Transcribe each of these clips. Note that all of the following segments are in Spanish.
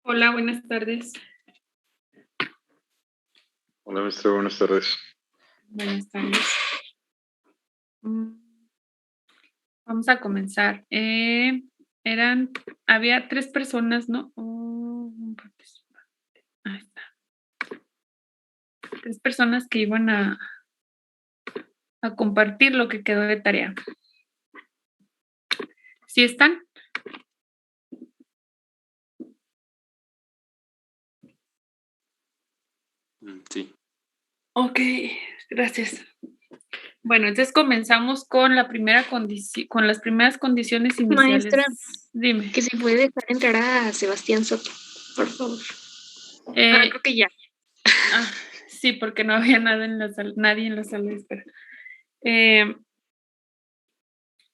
Hola, buenas tardes. Hola, maestra, buenas tardes. Buenas tardes. Mm, Vamos a comenzar. Había 3 personas, ¿no? Un participante. Ahí está. 3 personas que iban a compartir lo que quedó de tarea. ¿Sí están? Sí. Okey, gracias. Bueno, entonces comenzamos con la primera con las primeras condiciones iniciales. Maestra, Dime. que si puede dejar entrar a Sebastián Soto, por favor. Eh, Creo que ya. sí, porque no había nadie en la sala de espera.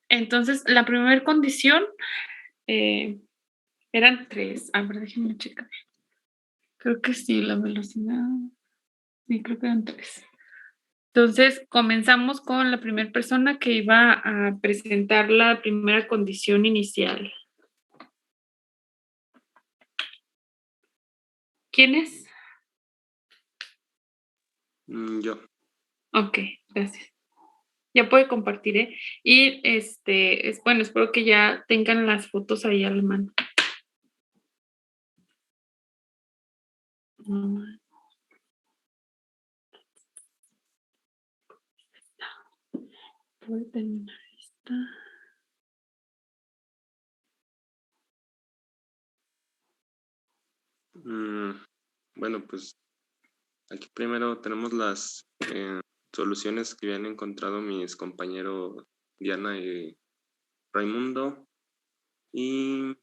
Entonces, la primera condición, eran 3. A ver, déjenme checar. Creo que sí, la velocidad. Sí, creo que eran 3. Entonces, comenzamos con la primera persona que iba a presentar la primera condición inicial. ¿Quién es? Yo. Okey, gracias. Ya puede compartir, ¿eh? Y, bueno, espero que ya tengan las fotos ahí a la mano. Voy a terminar esta. Bueno, pues aquí primero tenemos las soluciones que habían encontrado mis compañeros Diana y Raimundo y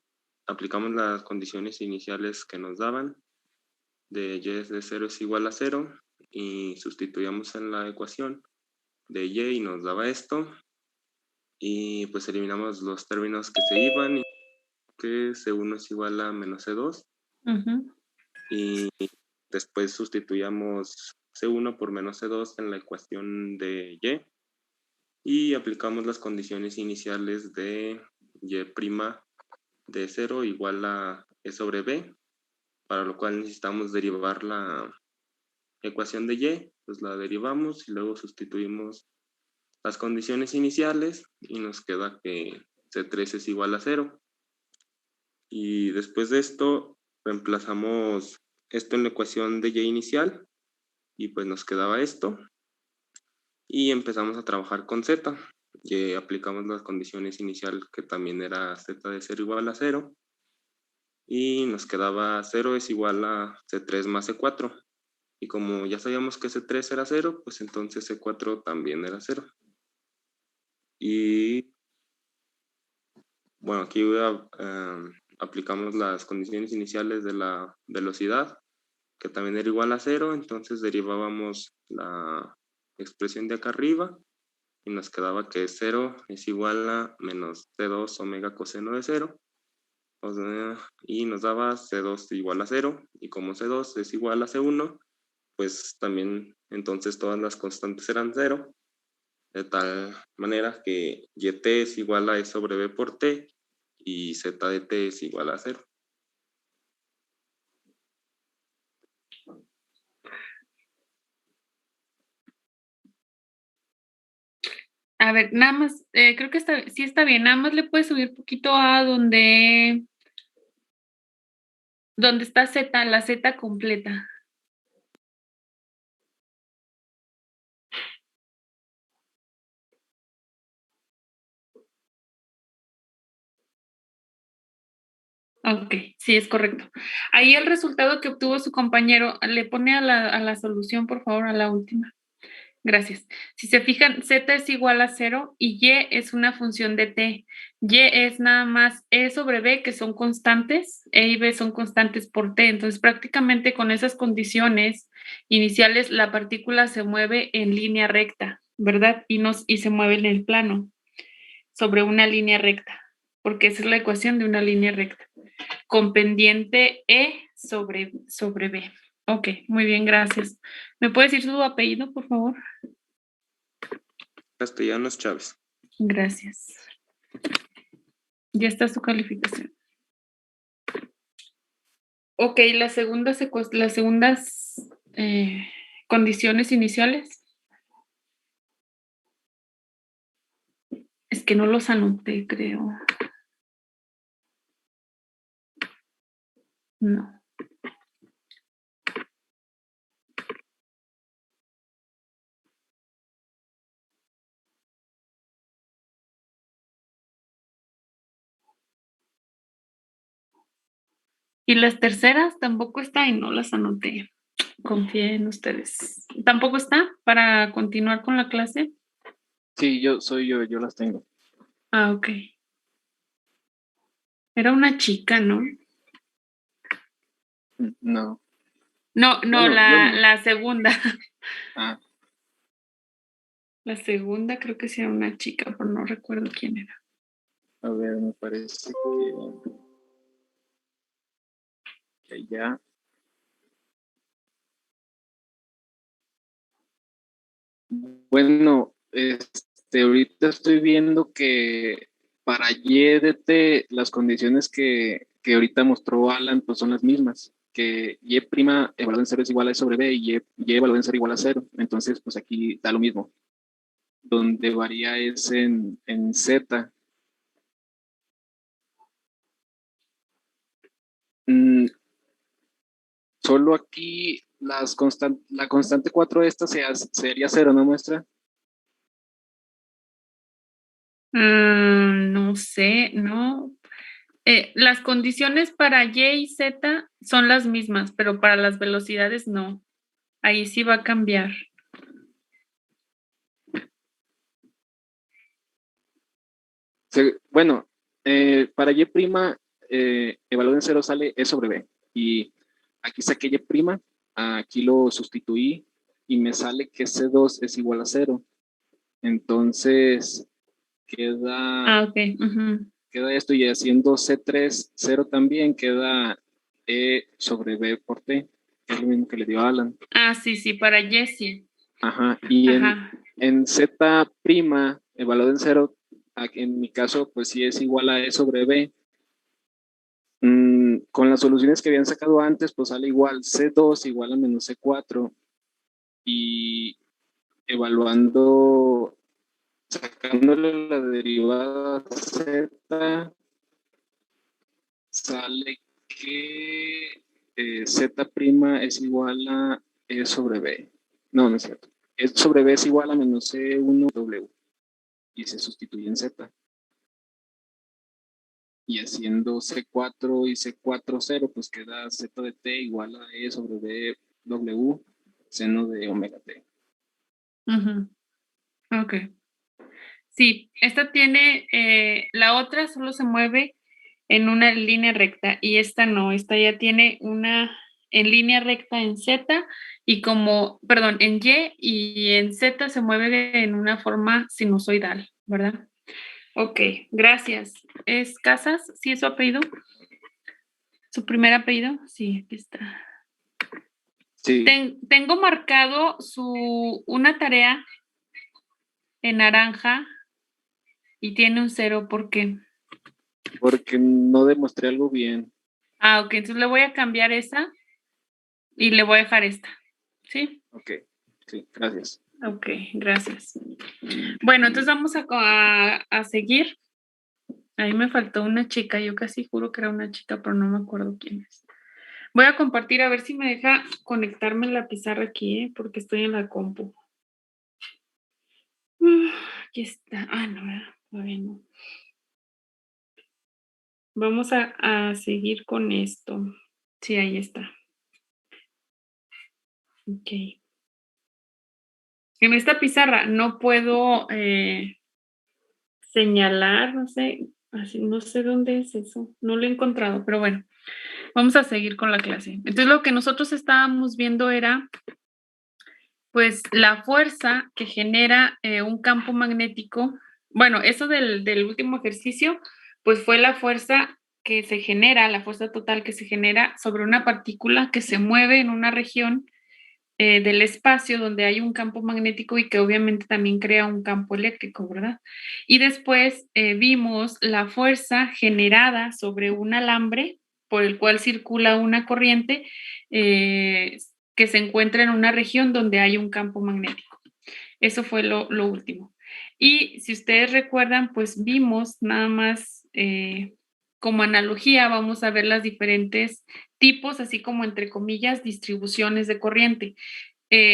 aplicamos las condiciones iniciales que nos daban de y de 0 es igual a 0 y sustituíamos en la ecuación de y nos daba esto y pues eliminamos los términos que se iban y que C1 es igual a menos C2 y después sustituíamos C1 por menos C2 en la ecuación de y aplicamos las condiciones iniciales de y' de 0 igual a E sobre B, para lo cual necesitamos derivar la ecuación de y, pues la derivamos y luego sustituimos las condiciones iniciales y nos queda que C3 es igual a 0. Y después de esto reemplazamos esto en la ecuación de y inicial y pues nos quedaba esto y empezamos a trabajar con z y aplicamos las condiciones inicial que también era z de 0 igual a 0 y nos quedaba 0 es igual a C3 más C4 y como ya sabíamos que C3 era 0 pues entonces C4 también era 0 y bueno aquí aplicamos las condiciones iniciales de la velocidad que también era igual a 0 entonces derivábamos la expresión de acá arriba y nos quedaba que 0 es igual a menos C2 omega coseno de 0 y nos daba C2 igual a 0 y como C2 es igual a C1 pues también entonces todas las constantes eran 0 de tal manera que yt es igual a E sobre B por t y z de t es igual a 0. A ver, nada más, creo que sí está bien, nada más le puedes subir poquito a donde está Z, la Z completa. Okey, sí, es correcto. Ahí el resultado que obtuvo su compañero, le pone a la solución, por favor, a la última. Gracias. Si se fijan, Z es igual a 0 y Y es una función de t. Y es nada más E sobre B, que son constantes, E y B son constantes por t. Entonces, prácticamente con esas condiciones iniciales, la partícula se mueve en línea recta, ¿verdad? Y se mueve en el plano, sobre una línea recta, porque esa es la ecuación de una línea recta, con pendiente E sobre B. Ok, muy bien, gracias. ¿Me puede decir su apellido, por favor? Castellanos Chávez. Gracias. Ya está su calificación. Ok, las segundas condiciones iniciales. Es que no los anoté, creo. No. Y las terceras tampoco está y no las anoté. Confié en ustedes. ¿Tampoco está para continuar con la clase? Sí, yo las tengo. Ah, ok. Era una chica, ¿no? No. No, Bueno, yo no. la segunda. Ah, La segunda creo que sí era una chica, pero no recuerdo quién era. a ver, me parece que ya. Bueno, ahorita estoy viendo que para YDT las condiciones que ahorita mostró Alan pues son las mismas, que Y' evaluado en 0 es igual a E sobre B y Y evaluado en 0 igual a 0. Entonces, pues aquí da lo mismo. Donde varía es en Z. Solo aquí la constante 4 esta sería 0, ¿no muestra? No sé, no. Las condiciones para Y y Z son las mismas, pero para las velocidades no. Ahí sí va a cambiar. Bueno, para Y', evaluado en 0 sale E sobre B. Y aquí saqué Y', aquí lo sustituí y me sale que C2 es igual a 0. Entonces, queda Ok. queda esto, y haciendo C3 0 también queda E sobre B por T, que es lo mismo que le dio a Alan. Ah, sí, para Jessie. Ajá, y Ajá. en Z', evaluado en 0, en mi caso, pues sí es igual a E sobre B. Con las soluciones que habían sacado antes, pues sale igual C2 igual a menos C4, y evaluando, sacándole la derivada Z, sale que Z' es igual a E sobre B. No es cierto. E sobre B es igual a menos C1W y se sustituye en Z. Y haciendo C4 y C4 0, pues queda Z de T igual a E sobre B W seno de omega T. Ok. Sí, esta tiene, la otra solo se mueve en una línea recta y esta no, esta ya tiene una en línea recta en Z y en Y en Z se mueve en una forma sinusoidal, ¿verdad? Ok, gracias. ¿Es Casas? ¿Sí es su apellido? ¿Su primer apellido? Sí, aquí está. Sí. Tengo marcado una tarea en naranja y tiene un 0, ¿por qué? Porque no demostré algo bien. Ah, ok, entonces le voy a cambiar esa y le voy a dejar esta, ¿sí? Ok, sí, gracias. Ok, gracias. Bueno, entonces vamos a seguir. Ahí me faltó una chica, yo casi juro que era una chica, pero no me acuerdo quién es. Voy a compartir a ver si me deja conectarme en la pizarra aquí, porque estoy en la compu. Aquí está. Ah, no, todavía no. Vamos a seguir con esto. Sí, ahí está. Ok. En esta pizarra no puedo señalar, no sé, así, no sé dónde es eso. No lo he encontrado, pero bueno, vamos a seguir con la clase. Entonces, lo que nosotros estábamos viendo era, pues, la fuerza que genera un campo magnético. Bueno, eso del último ejercicio, pues fue la fuerza que se genera, la fuerza total que se genera sobre una partícula que se mueve en una región del espacio donde hay un campo magnético y que obviamente también crea un campo eléctrico, ¿verdad? Y después vimos la fuerza generada sobre un alambre por el cual circula una corriente que se encuentra en una región donde hay un campo magnético. Eso fue lo último. Y si ustedes recuerdan, pues vimos nada más como analogía, vamos a ver las diferentes tipos, así como entre comillas, distribuciones de corriente.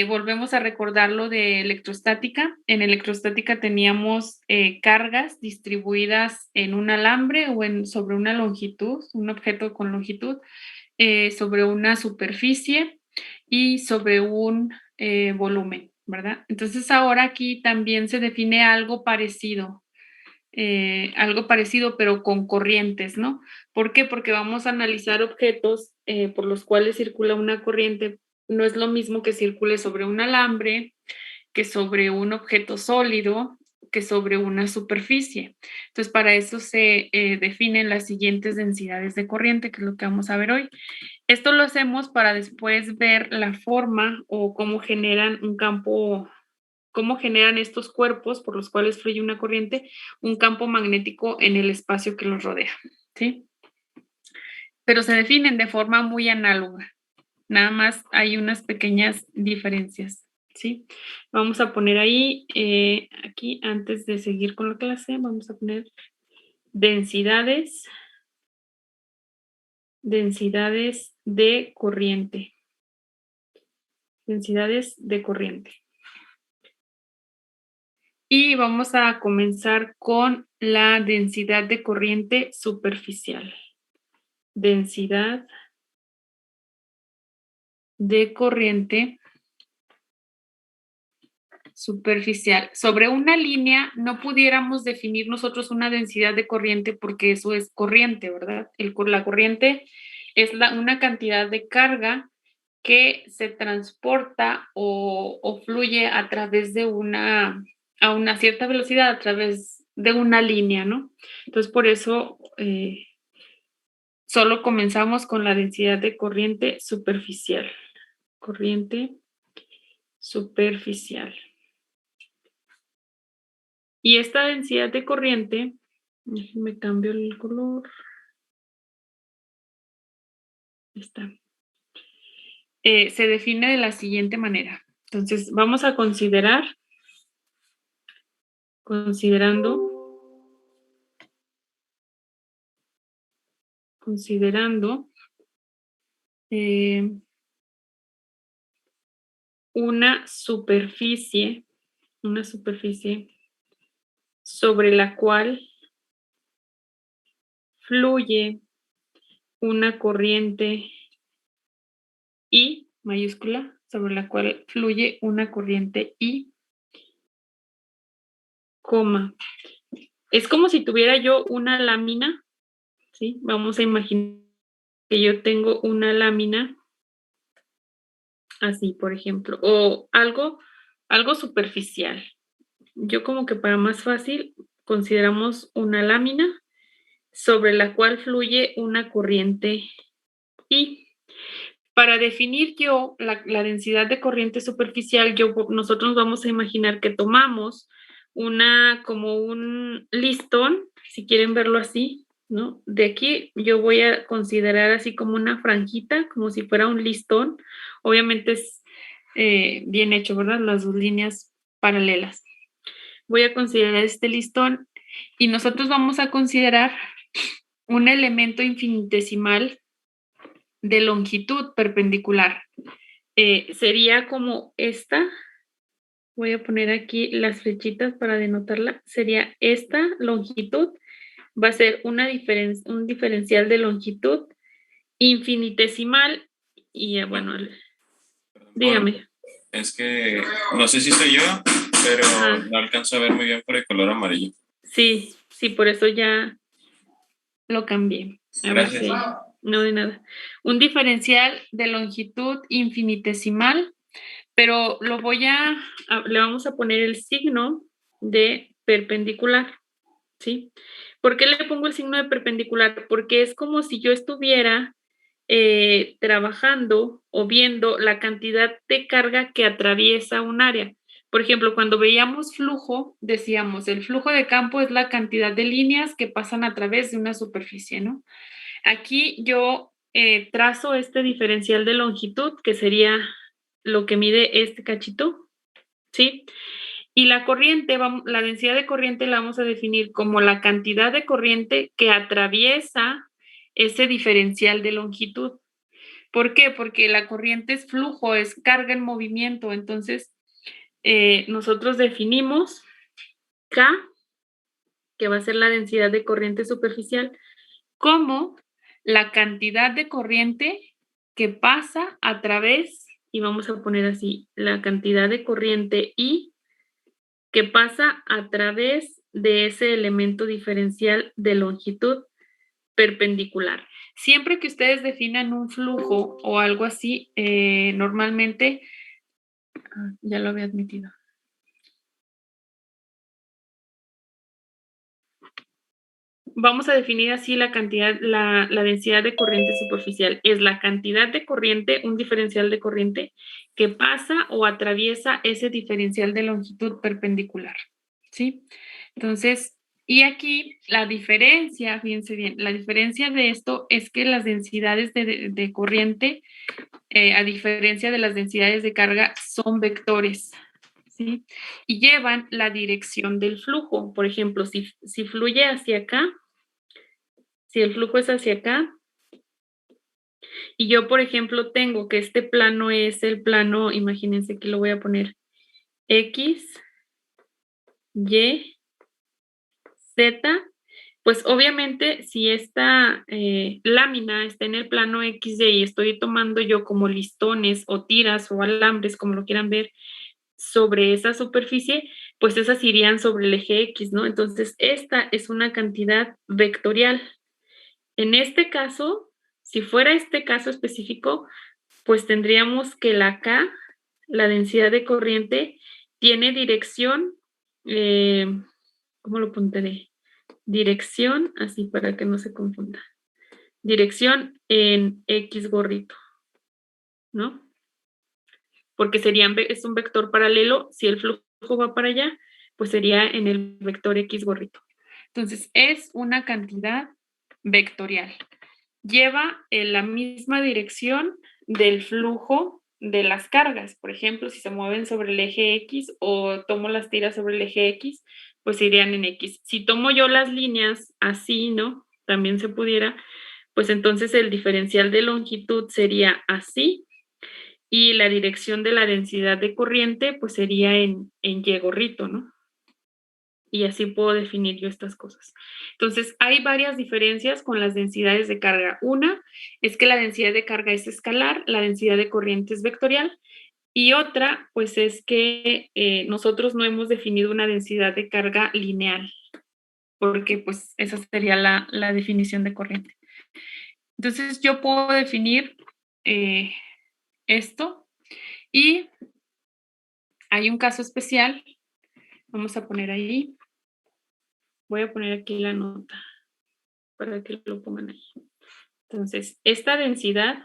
Volvemos a recordar lo de electrostática. En electrostática teníamos cargas distribuidas en un alambre o sobre una longitud, un objeto con longitud, sobre una superficie y sobre un volumen, ¿verdad? Entonces ahora aquí también se define algo parecido, pero con corrientes, ¿no? ¿Por qué? Porque vamos a analizar objetos por los cuales circula una corriente. No es lo mismo que circule sobre un alambre, que sobre un objeto sólido, que sobre una superficie. Entonces, para eso se definen las siguientes densidades de corriente, que es lo que vamos a ver hoy. Esto lo hacemos para después ver la forma o cómo generan un campo, cómo generan estos cuerpos por los cuales fluye una corriente, un campo magnético en el espacio que los rodea, ¿sí? Pero se definen de forma muy análoga. Nada más hay unas pequeñas diferencias, ¿sí? Vamos a poner ahí, aquí, antes de seguir con la clase, vamos a poner densidades de corriente. Densidades de corriente. Y vamos a comenzar con la densidad de corriente superficial. Densidad de corriente superficial. Sobre una línea no pudiéramos definir nosotros una densidad de corriente porque eso es corriente, ¿verdad? La corriente es una cantidad de carga que se transporta o fluye a través de a una cierta velocidad, a través de una línea, ¿no? Entonces, por eso solo comenzamos con la densidad de corriente superficial. Corriente superficial. Y esta densidad de corriente, me cambio el color. Está. Se define de la siguiente manera. Entonces, vamos a considerando una superficie sobre la cual fluye una corriente I mayúscula, sobre la cual fluye una corriente I, coma. Es como si tuviera yo una lámina, ¿sí? Vamos a imaginar que yo tengo una lámina así, por ejemplo, o algo superficial. Yo como que para más fácil consideramos una lámina sobre la cual fluye una corriente I. Para definir yo la densidad de corriente superficial, nosotros vamos a imaginar que tomamos como un listón, si quieren verlo así, ¿no? De aquí yo voy a considerar así como una franjita, como si fuera un listón. Obviamente es bien hecho, ¿verdad? Las dos líneas paralelas. Voy a considerar este listón y nosotros vamos a considerar un elemento infinitesimal de longitud perpendicular. Sería como esta. Voy a poner aquí las flechitas para denotarla. Sería esta longitud. Va a ser un diferencial de longitud infinitesimal. Y bueno, dígame. Es que no sé si soy yo, pero no alcanzo a ver muy bien por el color amarillo. Sí, por eso ya lo cambié. Gracias. No, de nada. Un diferencial de longitud infinitesimal, pero le vamos a poner el signo de perpendicular, ¿sí? ¿Por qué le pongo el signo de perpendicular? Porque es como si yo estuviera trabajando o viendo la cantidad de carga que atraviesa un área. Por ejemplo, cuando veíamos flujo, decíamos, el flujo de campo es la cantidad de líneas que pasan a través de una superficie, ¿no? Aquí yo trazo este diferencial de longitud, que sería lo que mide este cachito, ¿sí? Y la corriente, la densidad de corriente la vamos a definir como la cantidad de corriente que atraviesa ese diferencial de longitud. ¿Por qué? Porque la corriente es flujo, es carga en movimiento. Entonces, nosotros definimos K, que va a ser la densidad de corriente superficial, como la cantidad de corriente que pasa a través, y vamos a poner así, la cantidad de corriente I que pasa a través de ese elemento diferencial de longitud perpendicular. Siempre que ustedes definan un flujo o algo así, normalmente, ya lo había admitido. Vamos a definir así la cantidad, la densidad de corriente superficial. Es la cantidad de corriente, un diferencial de corriente, que pasa o atraviesa ese diferencial de longitud perpendicular, ¿sí? Entonces, y aquí la diferencia, fíjense bien, la diferencia de esto es que las densidades de corriente, a diferencia de las densidades de carga, son vectores, ¿sí? Y llevan la dirección del flujo. Por ejemplo, si fluye hacia acá, si el flujo es hacia acá, y yo, por ejemplo, tengo que este plano es el plano, imagínense que lo voy a poner X, Y, Z, pues obviamente si esta lámina está en el plano XY y estoy tomando yo como listones o tiras o alambres, como lo quieran ver, sobre esa superficie, pues esas irían sobre el eje X, ¿no? Entonces, esta es una cantidad vectorial. En este caso, si fuera este caso específico, pues tendríamos que la K, la densidad de corriente, tiene dirección, ¿cómo lo pondré? Dirección, así para que no se confunda. Dirección en X gorrito, ¿no? Porque es un vector paralelo. Si el flujo va para allá, pues sería en el vector X gorrito. Entonces, es una cantidad vectorial. Lleva en la misma dirección del flujo de las cargas. Por ejemplo, si se mueven sobre el eje X o tomo las tiras sobre el eje X, pues irían en X. Si tomo yo las líneas así, ¿no? También se pudiera, pues entonces el diferencial de longitud sería así y la dirección de la densidad de corriente pues sería en Y gorrito, ¿no? Y así puedo definir yo estas cosas. Entonces, hay varias diferencias con las densidades de carga. Una es que la densidad de carga es escalar, la densidad de corriente es vectorial, y otra, pues es que nosotros no hemos definido una densidad de carga lineal, porque pues esa sería la definición de corriente. Entonces, yo puedo definir esto, y hay un caso especial, vamos a poner ahí, voy a poner aquí la nota para que lo pongan ahí. Entonces, esta densidad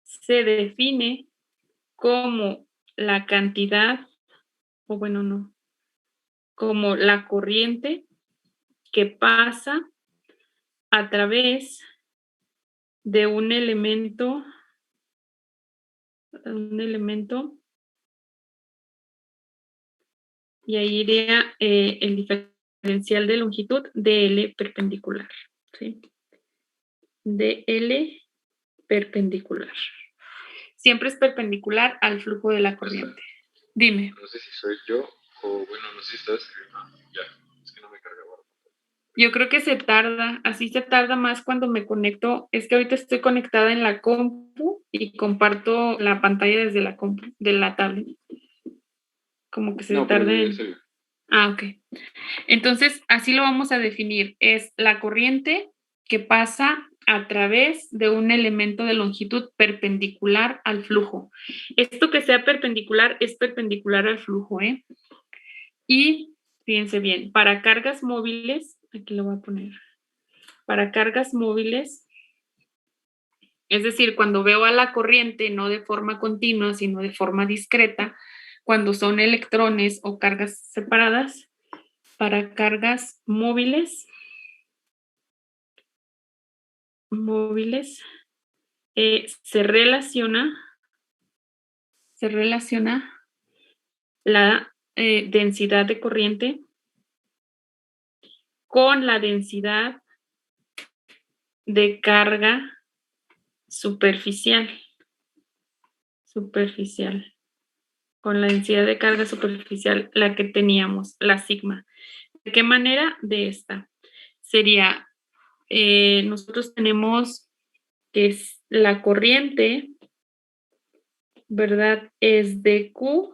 se define como la cantidad, o bueno, no, como la corriente que pasa a través de un elemento, y ahí iría el diferencial de longitud DL perpendicular, ¿sí? DL perpendicular. Siempre es perpendicular al flujo de la corriente. Dime. No sé si soy yo o, bueno, no sé si estás escribiendo. Ya, es que no me carga ahora. Yo creo que se tarda, así se tarda más cuando me conecto. Es que ahorita estoy conectada en la compu y comparto la pantalla desde la compu, de la tablet. Como que se No, tarda pero en... en serio. Ah, ok. Entonces, así lo vamos a definir. Es la corriente que pasa a través de un elemento de longitud perpendicular al flujo. Esto que sea perpendicular es perpendicular al flujo, ¿eh? Y fíjense bien, para cargas móviles, aquí lo voy a poner, para cargas móviles, es decir, cuando veo a la corriente no de forma continua, sino de forma discreta, cuando son electrones o cargas separadas, para cargas móviles, móviles se relaciona la densidad de corriente con la densidad de carga superficial, con la densidad de carga superficial, la que teníamos, la sigma. ¿De qué manera? De esta. Sería, nosotros tenemos que la corriente, ¿verdad? Es de Q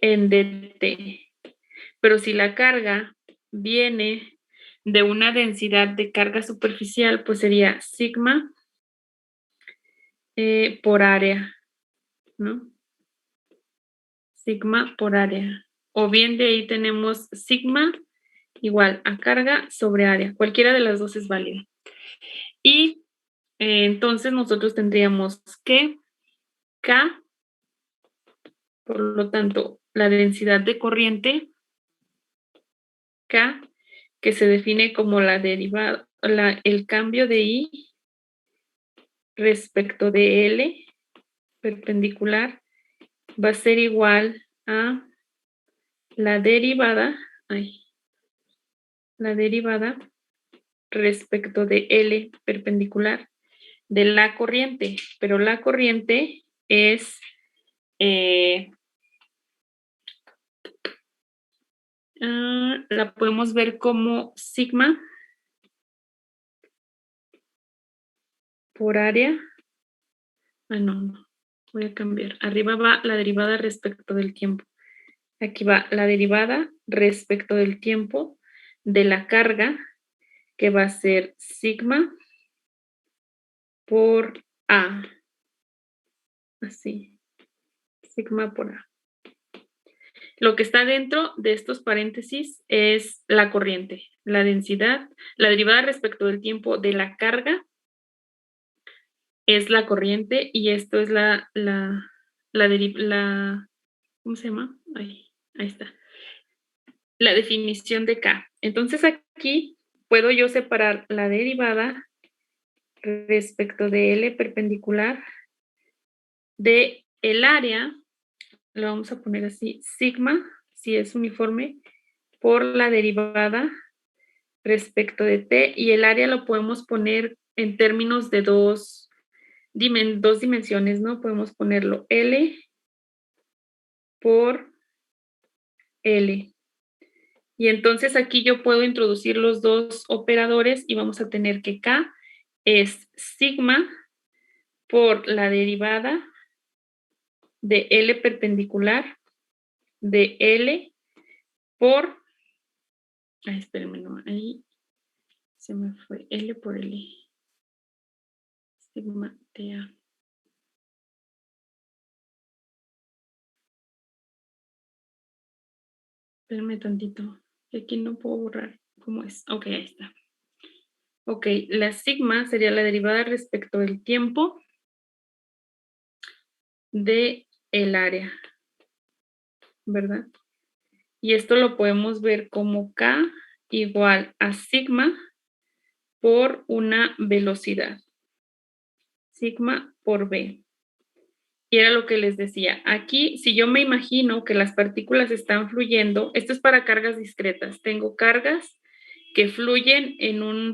en dt. Pero si la carga viene de una densidad de carga superficial, pues sería sigma por área, ¿no? Sigma por área. O bien de ahí tenemos sigma igual a carga sobre área. Cualquiera de las dos es válida. Y entonces nosotros tendríamos que K, por lo tanto, la densidad de corriente K, que se define como la derivada, el cambio de I respecto de L perpendicular, va a ser igual a la derivada respecto de L perpendicular de la corriente, pero la corriente es la podemos ver como sigma por área. No, voy a cambiar. Arriba va la derivada respecto del tiempo. Aquí va la derivada respecto del tiempo de la carga, que va a ser sigma por A. Así. Sigma por A. Lo que está dentro de estos paréntesis es la corriente, la densidad, la derivada respecto del tiempo de la carga es la corriente y esto es ¿cómo se llama? Ahí está. La definición de K. Entonces aquí puedo yo separar la derivada respecto de L perpendicular de el área, lo vamos a poner así, sigma, si es uniforme, por la derivada respecto de T, y el área lo podemos poner en términos de dos dimensiones, ¿no? Podemos ponerlo L por L. Y entonces aquí yo puedo introducir los dos operadores y vamos a tener que K es sigma por la derivada de L perpendicular de L por, espérenme, no, ahí se me fue, L por L, sigma TA. Espérenme tantito, que aquí no puedo borrar cómo es. Ok, ahí está. Ok, la sigma sería la derivada respecto del tiempo de el área, ¿verdad? Y esto lo podemos ver como K igual a sigma por una velocidad. Sigma por V. Y era lo que les decía. Aquí, si yo me imagino que las partículas están fluyendo, esto es para cargas discretas. Tengo cargas que fluyen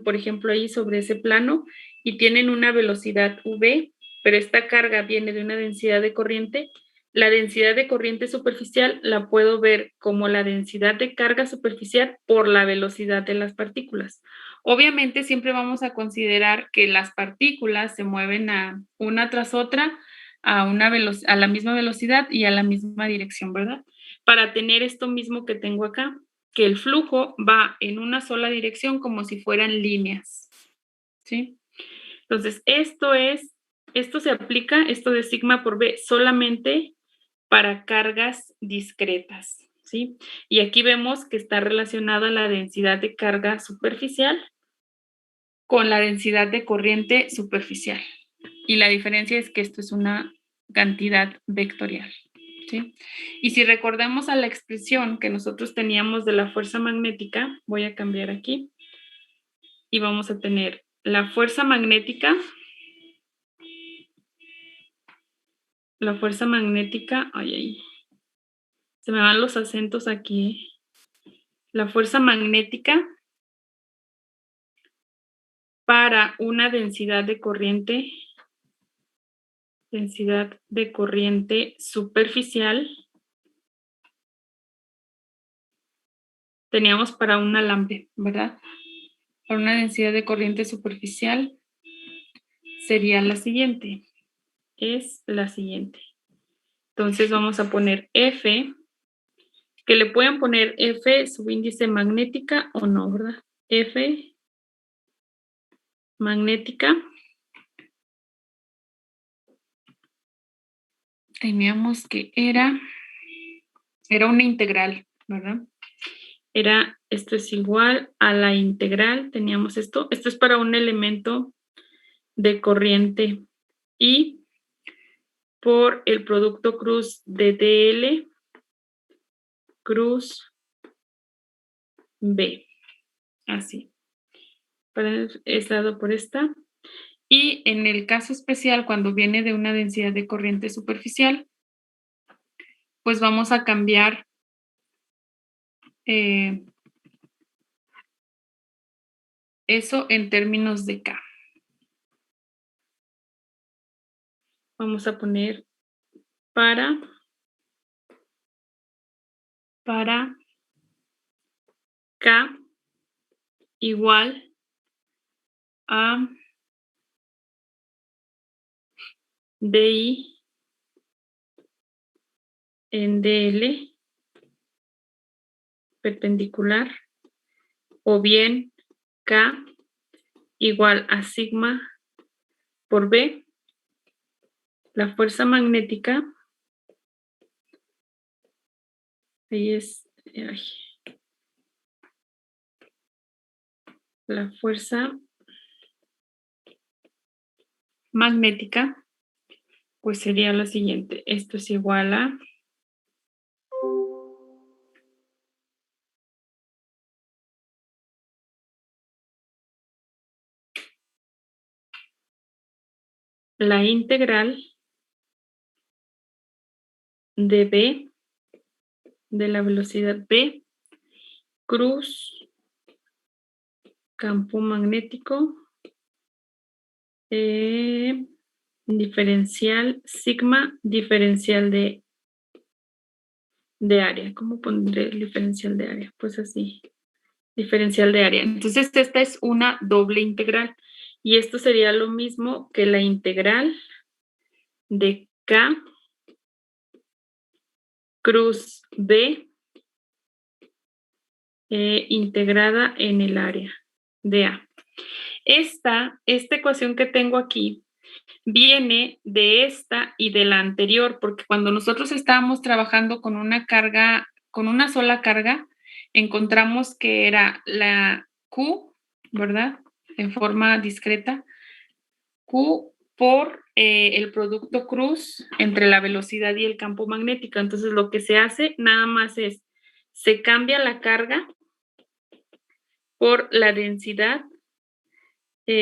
por ejemplo, ahí sobre ese plano y tienen una velocidad V, pero esta carga viene de una densidad de corriente. La densidad de corriente superficial la puedo ver como la densidad de carga superficial por la velocidad de las partículas. Obviamente siempre vamos a considerar que las partículas se mueven una tras otra a la misma velocidad y a la misma dirección, ¿verdad? Para tener esto mismo que tengo acá, que el flujo va en una sola dirección como si fueran líneas, ¿sí? Entonces, esto se aplica, esto de sigma por V, solamente para cargas discretas, ¿sí? Y aquí vemos que está relacionada la densidad de carga superficial con la densidad de corriente superficial. Y la diferencia es que esto es una cantidad vectorial, ¿sí? Y si recordamos a la expresión que nosotros teníamos de la fuerza magnética, voy a cambiar aquí, y vamos a tener la fuerza magnética, ay, se me van los acentos aquí. La fuerza magnética para una densidad de corriente superficial, teníamos para un alambre, ¿verdad? Para una densidad de corriente superficial sería la siguiente. Es la siguiente. Entonces vamos a poner F, que le pueden poner F subíndice magnética o no, ¿verdad? F magnética. Teníamos que era una integral, ¿verdad? Esto es igual a la integral, teníamos esto. Esto es para un elemento de corriente I por el producto cruz de DL cruz B. Así. Para es dado por esta. Y en el caso especial, cuando viene de una densidad de corriente superficial, pues vamos a cambiar eso en términos de K. Vamos a poner para K igual a DI en DL perpendicular, o bien K igual a sigma por B, la fuerza magnética, ahí es, la fuerza magnética, pues sería la siguiente. Esto es igual a la integral de B, de la velocidad B, cruz, campo magnético, diferencial, sigma, diferencial de área. ¿Cómo pondré el diferencial de área? Pues así, diferencial de área. Entonces, esta es una doble integral. Y esto sería lo mismo que la integral de K cruz B integrada en el área de A. Esta ecuación que tengo aquí viene de esta y de la anterior, porque cuando nosotros estábamos trabajando con una carga, con una sola carga, encontramos que era la Q, ¿verdad? En forma discreta, Q por el producto cruz entre la velocidad y el campo magnético. Entonces, lo que se hace nada más es, se cambia la carga por la densidad.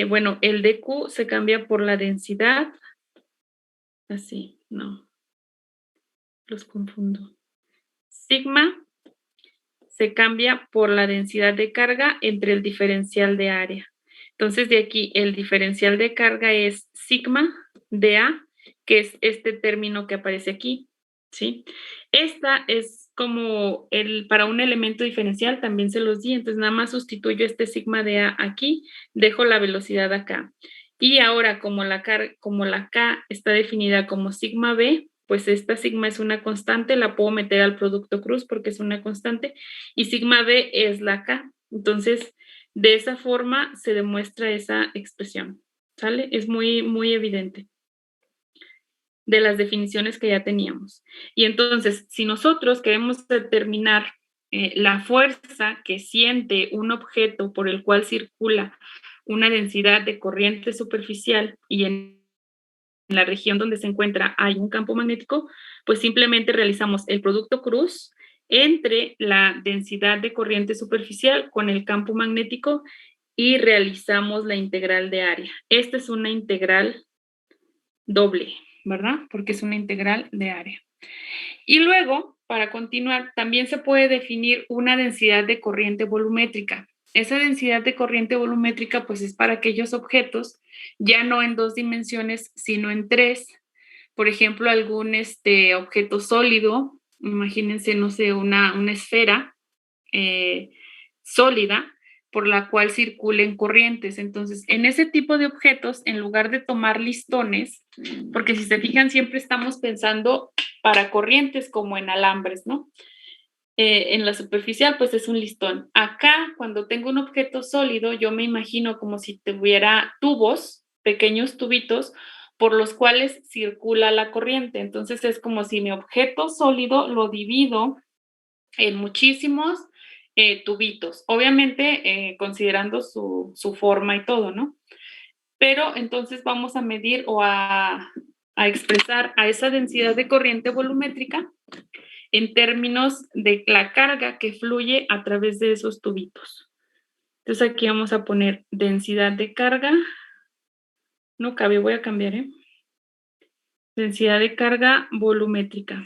Bueno, el dQ se cambia por la densidad. Así, no. Los confundo. Sigma se cambia por la densidad de carga entre el diferencial de área. Entonces, de aquí, el diferencial de carga es sigma de A, que es este término que aparece aquí, ¿sí? Esta es como para un elemento diferencial, también se los di, entonces nada más sustituyo este sigma de A aquí, dejo la velocidad acá. Y ahora, como la K está definida como sigma B, pues esta sigma es una constante, la puedo meter al producto cruz porque es una constante, y sigma B es la K. Entonces, de esa forma se demuestra esa expresión, ¿sale? Es muy, muy evidente de las definiciones que ya teníamos. Y entonces, si nosotros queremos determinar la fuerza que siente un objeto por el cual circula una densidad de corriente superficial y en la región donde se encuentra hay un campo magnético, pues simplemente realizamos el producto cruz entre la densidad de corriente superficial con el campo magnético y realizamos la integral de área. Esta es una integral doble, ¿verdad? Porque es una integral de área. Y luego, para continuar, también se puede definir una densidad de corriente volumétrica. Esa densidad de corriente volumétrica, pues es para aquellos objetos, ya no en 2 dimensiones, sino en 3. Por ejemplo, algún objeto sólido, imagínense, no sé, una esfera sólida por la cual circulen corrientes. Entonces, en ese tipo de objetos, en lugar de tomar listones, porque si se fijan, siempre estamos pensando para corrientes como en alambres, ¿no? En la superficial, pues es un listón. Acá, cuando tengo un objeto sólido, yo me imagino como si tuviera tubos, pequeños tubitos, por los cuales circula la corriente. Entonces, es como si mi objeto sólido lo divido en muchísimos tubitos, obviamente considerando su forma y todo, ¿no? Pero entonces vamos a medir o a expresar a esa densidad de corriente volumétrica en términos de la carga que fluye a través de esos tubitos. Entonces aquí vamos a poner densidad de carga, no cabe, voy a cambiar, densidad de carga volumétrica,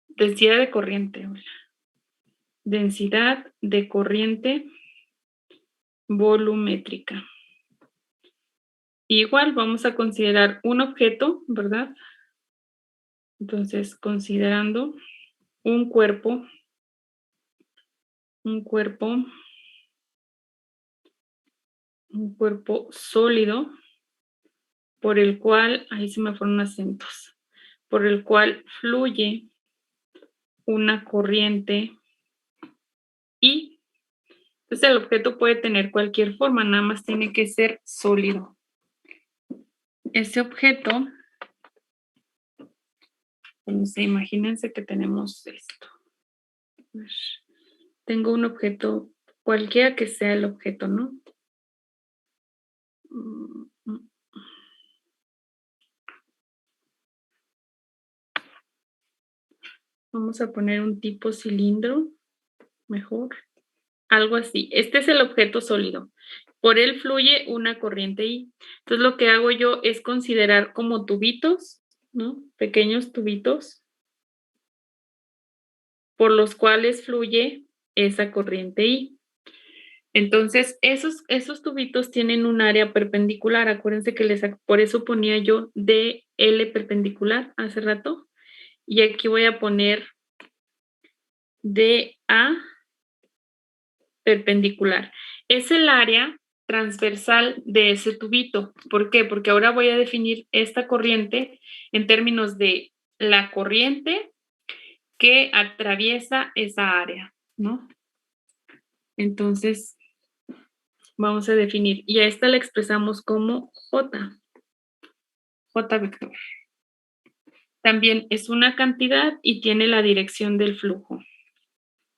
densidad de corriente, densidad de corriente volumétrica. Igual vamos a considerar un objeto, ¿verdad? Entonces, considerando un cuerpo sólido por el cual, ahí se me fueron acentos, por el cual fluye una corriente y entonces el objeto puede tener cualquier forma, nada más tiene que ser sólido. Ese objeto, no sé, imagínense que tenemos esto. Tengo un objeto, cualquiera que sea el objeto, ¿no? Vamos a poner un tipo cilindro, mejor. Algo así. Este es el objeto sólido. Por él fluye una corriente I. Entonces lo que hago yo es considerar como tubitos, ¿no? Pequeños tubitos por los cuales fluye esa corriente I. Entonces, esos tubitos tienen un área perpendicular. Acuérdense que por eso ponía yo DL perpendicular hace rato. Y aquí voy a poner DA perpendicular. Es el área transversal de ese tubito. ¿Por qué? Porque ahora voy a definir esta corriente en términos de la corriente que atraviesa esa área, ¿no? Entonces, vamos a definir, y a esta la expresamos como J vector. También es una cantidad y tiene la dirección del flujo.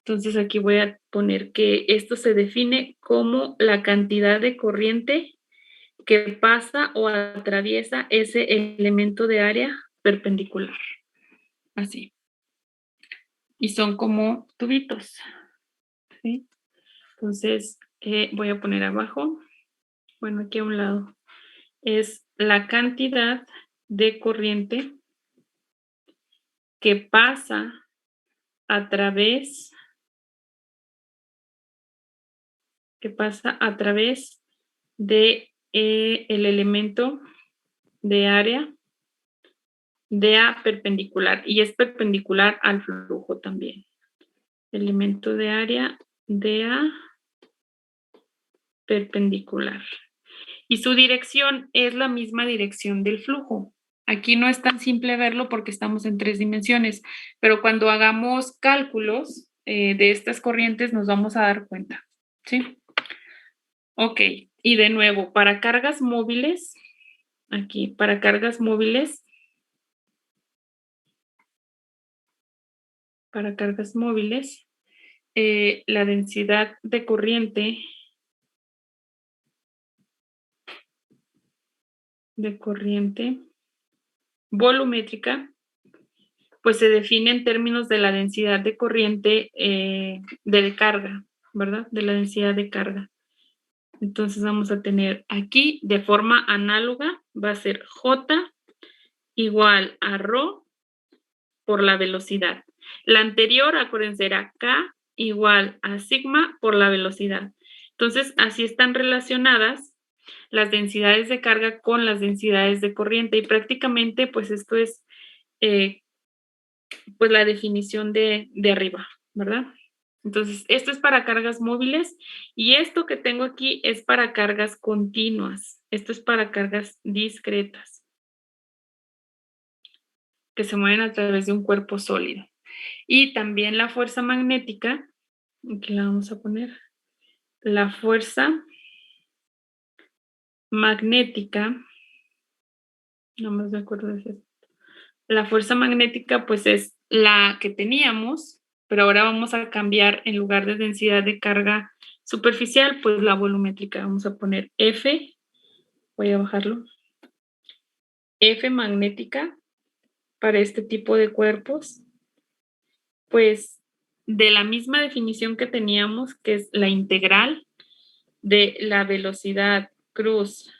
Entonces aquí voy a poner que esto se define como la cantidad de corriente que pasa o atraviesa ese elemento de área perpendicular. Así. Y son como tubitos. ¿Sí? Entonces voy a poner abajo, bueno, aquí a un lado, es la cantidad de corriente que pasa a través de el elemento de área DA perpendicular, y es perpendicular al flujo también. Elemento de área DA perpendicular. Y su dirección es la misma dirección del flujo. Aquí no es tan simple verlo porque estamos en 3 dimensiones, pero cuando hagamos cálculos de estas corrientes nos vamos a dar cuenta, ¿sí? Ok, y de nuevo, para cargas móviles, aquí, para cargas móviles, la densidad de corriente volumétrica, pues se define en términos de la densidad de corriente de carga, ¿verdad? De la densidad de carga. Entonces vamos a tener aquí, de forma análoga, va a ser J igual a ρ por la velocidad. La anterior, acuérdense, era K igual a sigma por la velocidad. Entonces, así están relacionadas las densidades de carga con las densidades de corriente, y prácticamente, pues esto es pues la definición de arriba, ¿verdad? Entonces, esto es para cargas móviles y esto que tengo aquí es para cargas continuas. Esto es para cargas discretas que se mueven a través de un cuerpo sólido. Y también la fuerza magnética, aquí la vamos a poner, la fuerza magnética, no más me acuerdo de eso. La fuerza magnética pues es la que teníamos, pero ahora vamos a cambiar en lugar de densidad de carga superficial, pues la volumétrica. Vamos a poner F, voy a bajarlo, F magnética para este tipo de cuerpos, pues de la misma definición que teníamos, que es la integral de la velocidad cruz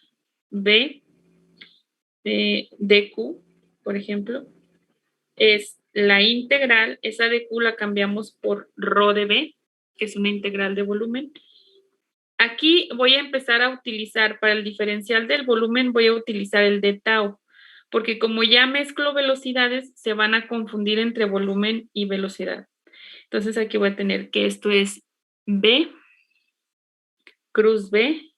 V de dq, por ejemplo, es la integral, esa dq la cambiamos por ρ de v, que es una integral de volumen. Aquí voy a empezar a utilizar, para el diferencial del volumen, voy a utilizar el de tau, porque como ya mezclo velocidades, se van a confundir entre volumen y velocidad. Entonces aquí voy a tener que esto es v, cruz v,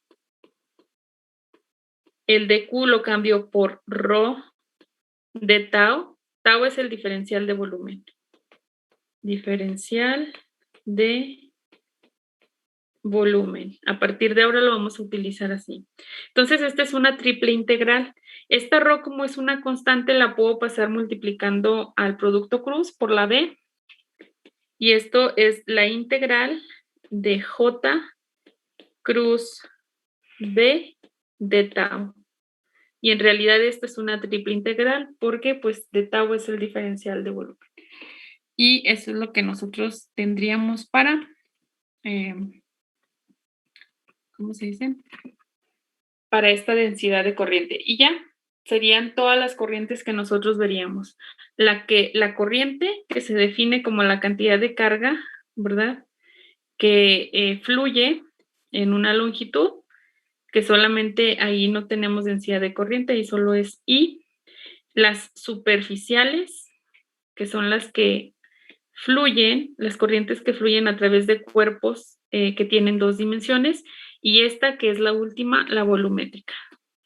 el dq lo cambio por ρ de tau. Tau es el diferencial de volumen. Diferencial de volumen. A partir de ahora lo vamos a utilizar así. Entonces, esta es una triple integral. Esta ρ, como es una constante, la puedo pasar multiplicando al producto cruz por la v. Y esto es la integral de j cruz v de tau. Y en realidad esta es una triple integral porque pues de tau es el diferencial de volumen. Y eso es lo que nosotros tendríamos para, ¿cómo se dice? Para esta densidad de corriente. Y ya serían todas las corrientes que nosotros veríamos. La corriente que se define como la cantidad de carga, ¿verdad? Que fluye en una longitud, que solamente ahí no tenemos densidad de corriente, ahí solo es I. Las superficiales, que son las que fluyen, las corrientes que fluyen a través de cuerpos que tienen dos dimensiones, y esta que es la última, la volumétrica,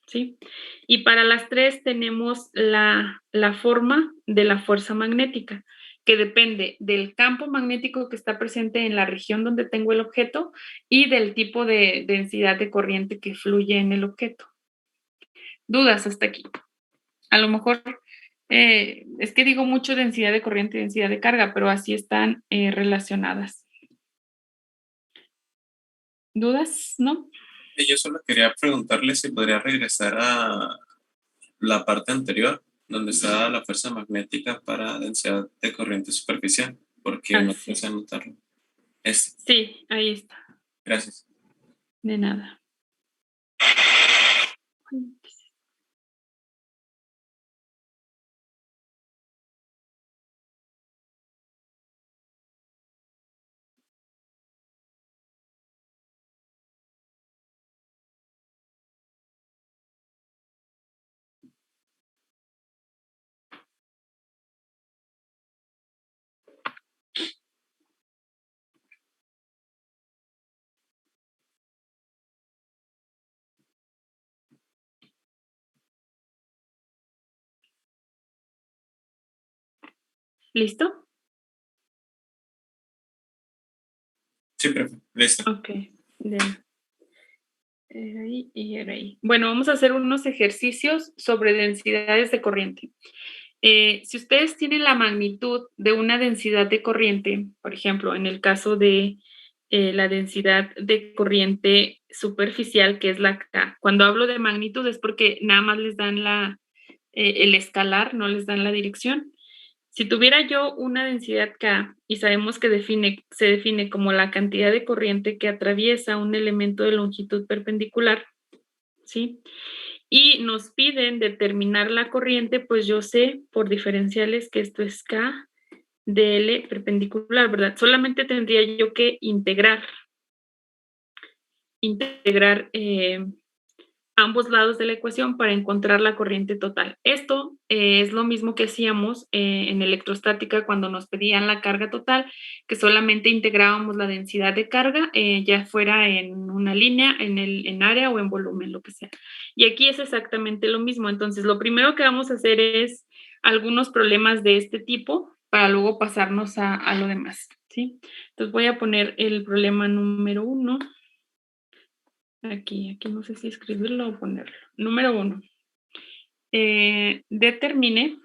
¿sí? Y para las tres tenemos la forma de la fuerza magnética, que depende del campo magnético que está presente en la región donde tengo el objeto y del tipo de densidad de corriente que fluye en el objeto. ¿Dudas hasta aquí? A lo mejor es que digo mucho densidad de corriente y densidad de carga, pero así están relacionadas. ¿Dudas? ¿No? Yo solo quería preguntarle si podría regresar a la parte anterior, donde está la fuerza magnética para densidad de corriente superficial, porque no sí. sé anotarlo. Sí, ahí está. Gracias. De nada. ¿Listo? Sí, profe. Listo. Ok. Era ahí y era ahí. Bueno, vamos a hacer unos ejercicios sobre densidades de corriente. Si ustedes tienen la magnitud de una densidad de corriente, por ejemplo, en el caso de la densidad de corriente superficial, que es la K, cuando hablo de magnitud es porque nada más les dan el escalar, no les dan la dirección. Si tuviera yo una densidad K y sabemos que se define como la cantidad de corriente que atraviesa un elemento de longitud perpendicular, ¿sí? Y nos piden determinar la corriente, pues yo sé por diferenciales que esto es K de L perpendicular, ¿verdad? Solamente tendría yo que integrar ambos lados de la ecuación para encontrar la corriente total. Esto es lo mismo que hacíamos en electrostática cuando nos pedían la carga total, que solamente integrábamos la densidad de carga, ya fuera en una línea, en área o en volumen, lo que sea. Y aquí es exactamente lo mismo. Entonces, lo primero que vamos a hacer es algunos problemas de este tipo para luego pasarnos a lo demás, ¿sí? Entonces, voy a poner el problema número 1. Aquí no sé si escribirlo o ponerlo. Número 1. Determine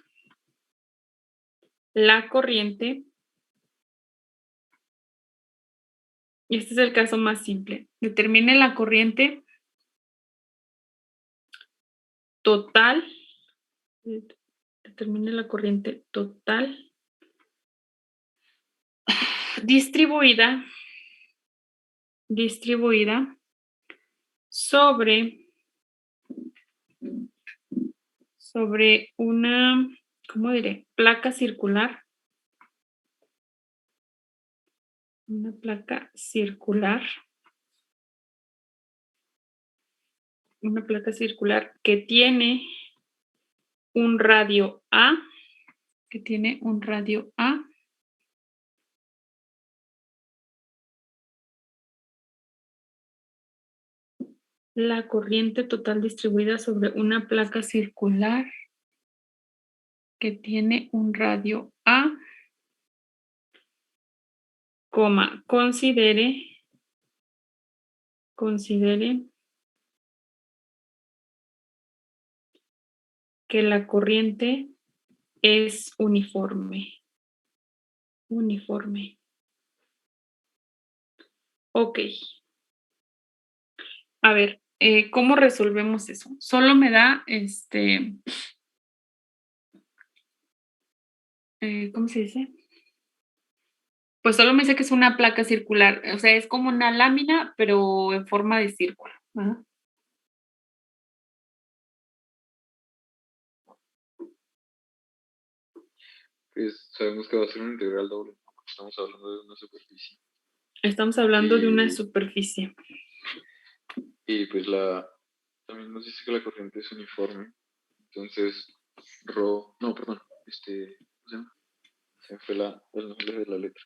la corriente. Y este es el caso más simple. Determine la corriente total. Determine la corriente total distribuida sobre una, ¿cómo diré? Placa circular. Una placa circular. Una placa circular que tiene un radio A. La corriente total distribuida sobre una placa circular que tiene un radio A, considere que la corriente es uniforme. Ok. A ver, ¿cómo resolvemos eso? Solo me da, ¿cómo se dice? Pues solo me dice que es una placa circular, o sea, es como una lámina, pero en forma de círculo. ¿Ah? Pues sabemos que va a ser una integral doble, ¿no? Porque estamos hablando de una superficie. Estamos hablando de una Y- superficie. Y pues también nos dice que la corriente es uniforme. Entonces, ¿cómo se llama? Se me fue el nombre de la letra.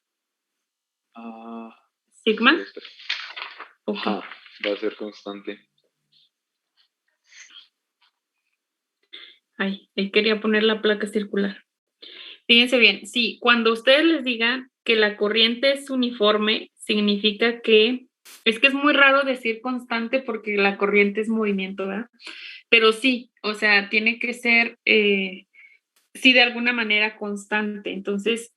¿Sigma? Esta. Ok. Ajá, va a ser constante. Ahí quería poner la placa circular. Fíjense bien, sí, cuando ustedes les digan que la corriente es uniforme, significa que es muy raro decir constante porque la corriente es movimiento, ¿verdad? Pero sí, o sea, tiene que ser, sí, de alguna manera constante. Entonces,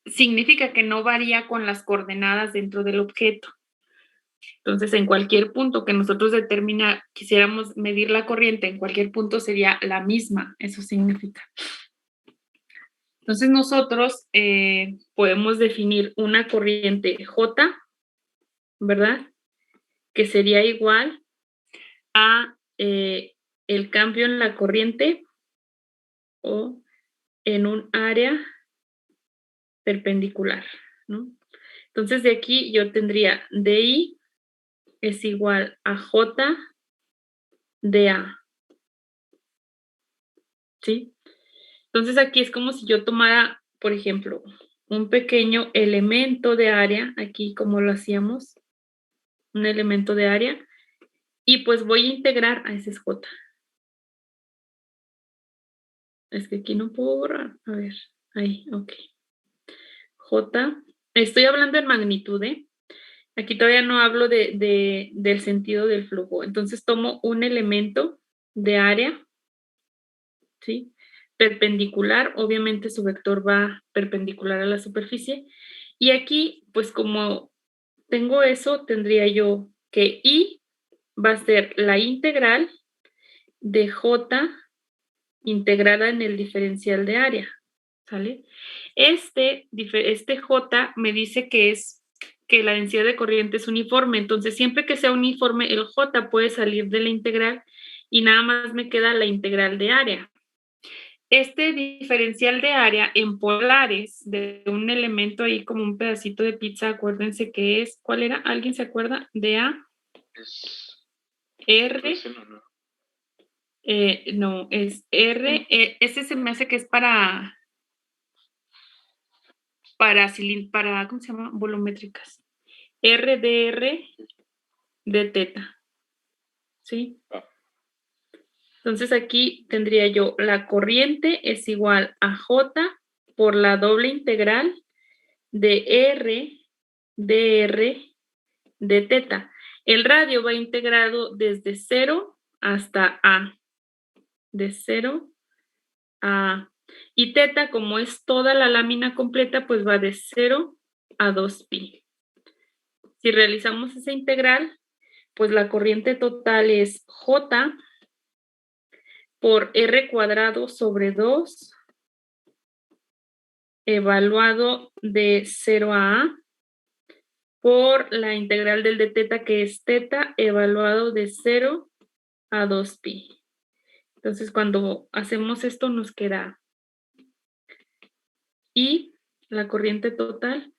significa que no varía con las coordenadas dentro del objeto. Entonces, en cualquier punto que nosotros quisiéramos medir la corriente, en cualquier punto sería la misma, eso significa. Entonces, nosotros podemos definir una corriente J, ¿verdad? Que sería igual a el cambio en la corriente o en un área perpendicular, ¿no? Entonces, de aquí yo tendría DI es igual a J de A, ¿sí? Entonces, aquí es como si yo tomara, por ejemplo, un pequeño elemento de área, aquí como lo hacíamos, un elemento de área, y pues voy a integrar, ese es J. Es que aquí no puedo borrar, a ver, ahí, ok. J, estoy hablando en magnitud, ¿eh? Aquí todavía no hablo del sentido del flujo. Entonces tomo un elemento de área, ¿sí? Perpendicular, obviamente su vector va perpendicular a la superficie. Y aquí, pues como tengo eso, tendría yo que I va a ser la integral de J integrada en el diferencial de área, ¿sale? Este J me dice que la densidad de corriente es uniforme, entonces siempre que sea uniforme, el J puede salir de la integral y nada más me queda la integral de área. Este diferencial de área en polares de un elemento ahí como un pedacito de pizza, acuérdense que es, ¿cuál era? ¿Alguien se acuerda? De A, Es R, seno, ¿no? no, es R, este se me hace que es para, ¿cómo se llama? Volumétricas. R de R de teta, ¿sí? Ah. Entonces aquí tendría yo la corriente es igual a J por la doble integral de R de teta. El radio va integrado desde 0 hasta A. De 0 a A. Y teta, como es toda la lámina completa, pues va de 0 a 2pi. Si realizamos esa integral, pues la corriente total es J por R cuadrado sobre 2 evaluado de 0 a A por la integral del de teta que es teta evaluado de 0 a 2pi. Entonces cuando hacemos esto nos queda I, la corriente total,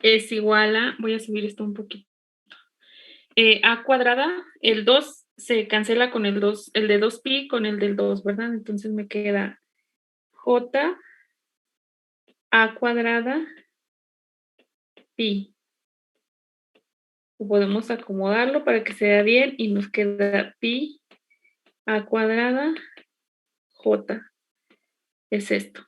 es igual a, voy a subir esto un poquito, A cuadrada, el 2 se cancela con el 2, el de 2pi con el del 2, ¿verdad? Entonces me queda J A cuadrada pi. Podemos acomodarlo para que se vea bien y nos queda pi A cuadrada J. Es esto.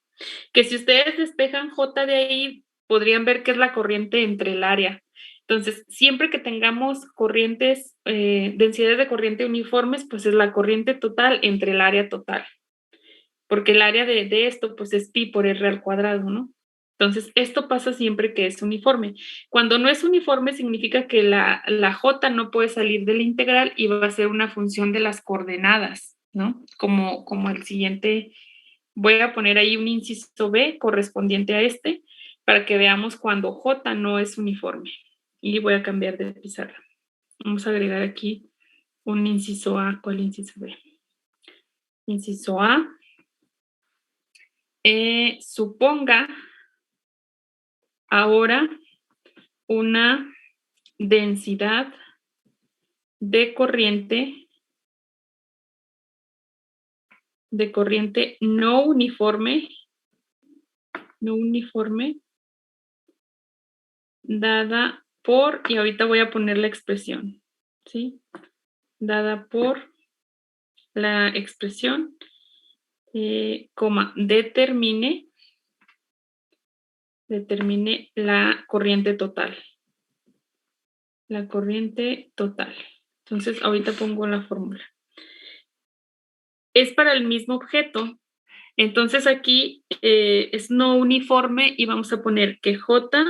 Que si ustedes despejan J de ahí, podrían ver que es la corriente entre el área. Entonces, siempre que tengamos corrientes, densidades de corriente uniformes, pues es la corriente total entre el área total. Porque el área de esto, pues es pi por r al cuadrado, ¿no? Entonces, esto pasa siempre que es uniforme. Cuando no es uniforme, significa que la J no puede salir de la integral y va a ser una función de las coordenadas, ¿no? Como el siguiente, voy a poner ahí un inciso B correspondiente a este, para que veamos cuando J no es uniforme. Y voy a cambiar de pizarra. Vamos a agregar aquí un inciso A. ¿Cuál inciso B? Inciso A. Suponga ahora una densidad de corriente no uniforme, dada por, y ahorita voy a poner la expresión, ¿sí? Dada por la expresión, determine la corriente total. La corriente total. Entonces, ahorita pongo la fórmula. Es para el mismo objeto. Entonces, aquí es no uniforme y vamos a poner que J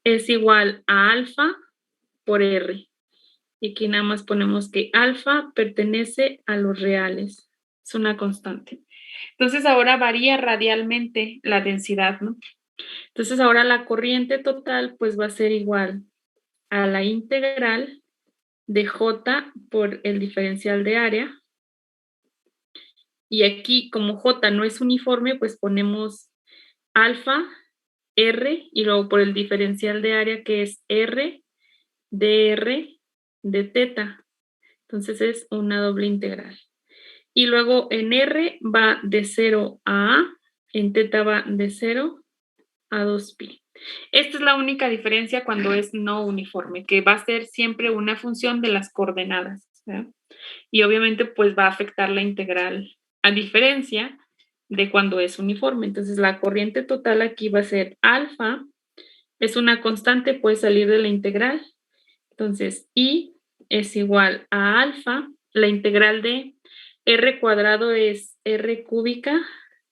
es igual a alfa por R. Y aquí nada más ponemos que alfa pertenece a los reales. Es una constante. Entonces, ahora varía radialmente la densidad, ¿no? Entonces, ahora la corriente total pues va a ser igual a la integral de J por el diferencial de área. Y aquí, como J no es uniforme, pues ponemos alfa, R, y luego por el diferencial de área que es R, dr, de teta. Entonces es una doble integral. Y luego en R va de 0 a A, en teta va de 0 a 2pi. Esta es la única diferencia cuando es no uniforme, que va a ser siempre una función de las coordenadas, ¿verdad? Y obviamente pues va a afectar la integral, a diferencia de cuando es uniforme. Entonces la corriente total aquí va a ser alfa, es una constante, puede salir de la integral. Entonces I es igual a alfa, la integral de R cuadrado es R cúbica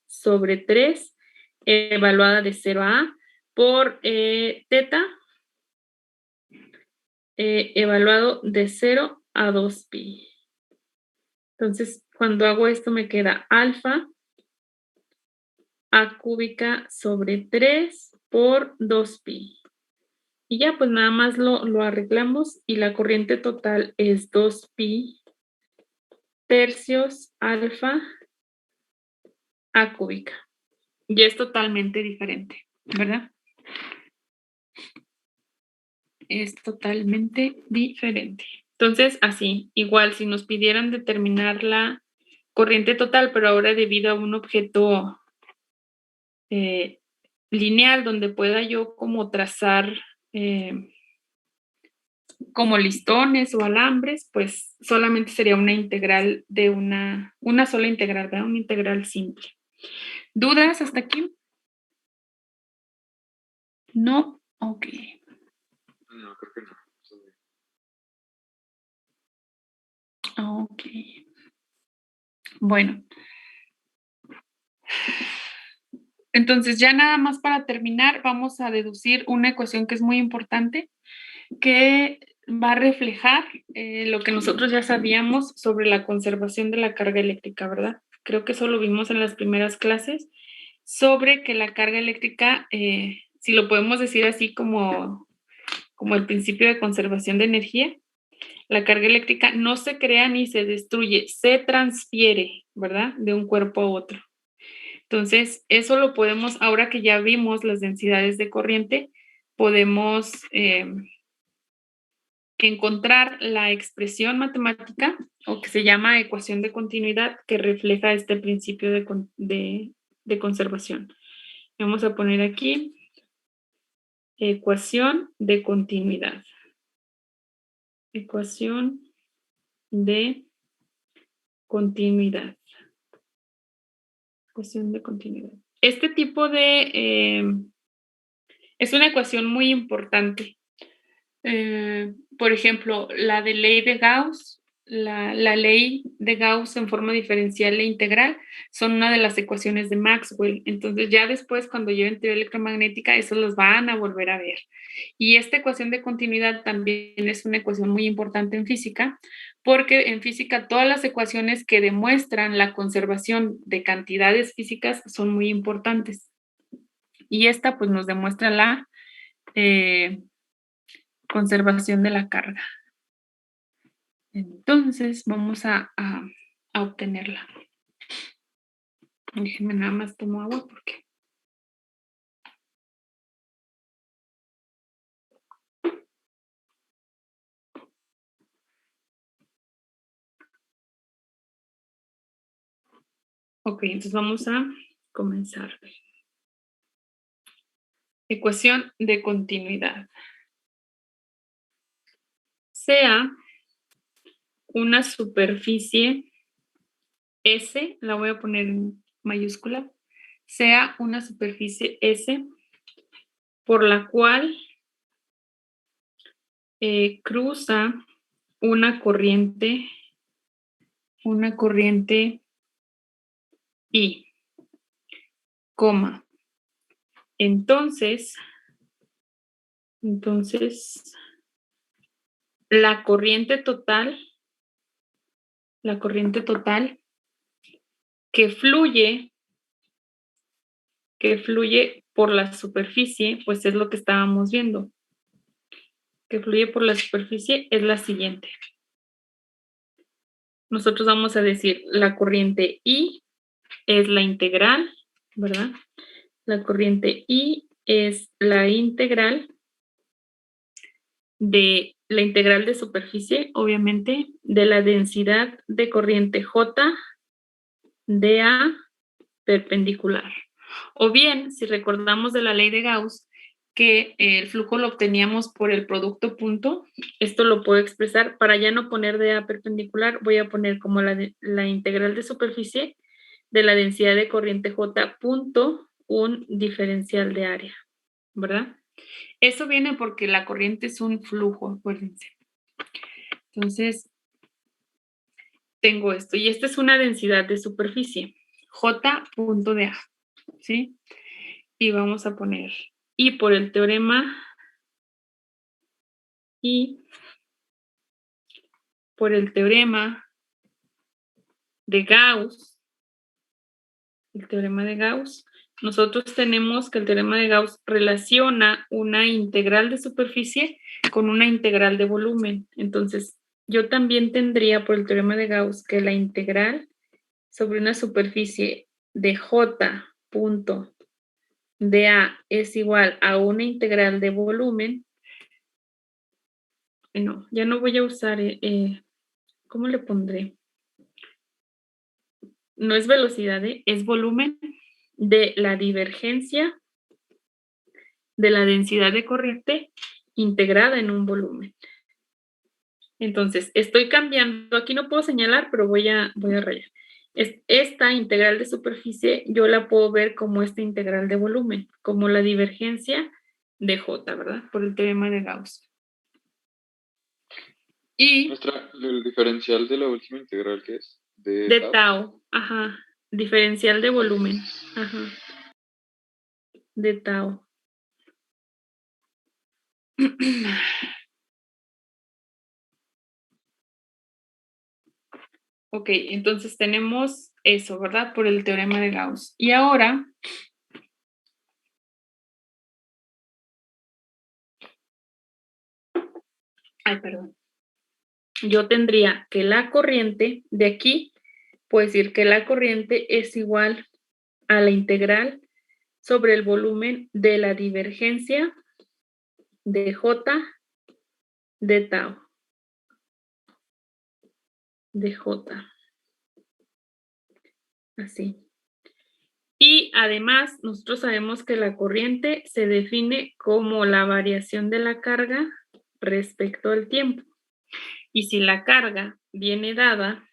sobre 3, evaluada de 0 a A, por teta, evaluado de 0 a 2pi. Entonces, cuando hago esto me queda alfa A cúbica sobre 3 por 2pi. Y ya, pues nada más lo arreglamos y la corriente total es 2pi tercios alfa A cúbica. Y es totalmente diferente, ¿verdad? Es totalmente diferente. Entonces, así, igual, si nos pidieran determinar la corriente total, pero ahora debido a un objeto lineal donde pueda yo como trazar como listones o alambres, pues solamente sería una integral de una sola integral, ¿verdad? Una integral simple. ¿Dudas hasta aquí? No, ok. No, creo que no. Ok. Bueno. Entonces, ya nada más para terminar, vamos a deducir una ecuación que es muy importante, que va a reflejar lo que nosotros ya sabíamos sobre la conservación de la carga eléctrica, ¿verdad? Creo que eso lo vimos en las primeras clases, sobre que la carga eléctrica, si lo podemos decir así como el principio de conservación de energía, la carga eléctrica no se crea ni se destruye, se transfiere, ¿verdad? De un cuerpo a otro. Entonces, eso lo podemos, ahora que ya vimos las densidades de corriente, podemos encontrar la expresión matemática, o que se llama ecuación de continuidad, que refleja este principio de conservación. Vamos a poner aquí ecuación de continuidad. Ecuación de continuidad. Ecuación de continuidad. Este tipo es una ecuación muy importante. Por ejemplo, la de ley de Gauss, la ley de Gauss en forma diferencial e integral son una de las ecuaciones de Maxwell. Entonces ya después cuando lleven teoría electromagnética eso los van a volver a ver. Y esta ecuación de continuidad también es una ecuación muy importante en física, porque en física todas las ecuaciones que demuestran la conservación de cantidades físicas son muy importantes. Y esta pues nos demuestra la conservación de la carga. Entonces vamos a obtenerla. Déjenme nada más tomo agua porque... Ok, entonces vamos a comenzar. Ecuación de continuidad. Sea una superficie S, la voy a poner en mayúscula, sea una superficie S por la cual cruza una corriente I, coma. Entonces, la corriente total que fluye por la superficie, pues es lo que estábamos viendo. Que fluye por la superficie es la siguiente. Nosotros vamos a decir la corriente I es la integral, ¿verdad? La corriente I es la integral de superficie, obviamente, de la densidad de corriente J dA perpendicular. O bien, si recordamos de la ley de Gauss, que el flujo lo obteníamos por el producto punto, esto lo puedo expresar, para ya no poner dA perpendicular, voy a poner como la integral de superficie de la densidad de corriente J punto un diferencial de área, ¿verdad? Eso viene porque la corriente es un flujo, acuérdense. Entonces, tengo esto, y esta es una densidad de superficie, J punto de A, ¿sí? Y vamos a poner I por el teorema de Gauss, nosotros tenemos que el teorema de Gauss relaciona una integral de superficie con una integral de volumen. Entonces, yo también tendría por el teorema de Gauss que la integral sobre una superficie de J punto de A es igual a una integral de volumen. No, ya no voy a usar, ¿cómo le pondré? No es velocidad, es volumen de la divergencia de la densidad de corriente integrada en un volumen. Entonces, estoy cambiando, aquí no puedo señalar, pero voy a rayar. Esta integral de superficie yo la puedo ver como esta integral de volumen, como la divergencia de J, ¿verdad? Por el teorema de Gauss. Y El diferencial de la última integral, ¿qué es? de tau, ajá, diferencial de volumen, ajá, de tau. Ok, entonces tenemos eso, ¿verdad? Por el teorema de Gauss. Y ahora, perdón. Yo tendría que la corriente de aquí, puedo decir que la corriente es igual a la integral sobre el volumen de la divergencia de J de tau. De J. Así. Y además, nosotros sabemos que la corriente se define como la variación de la carga respecto al tiempo. Y si la carga viene dada,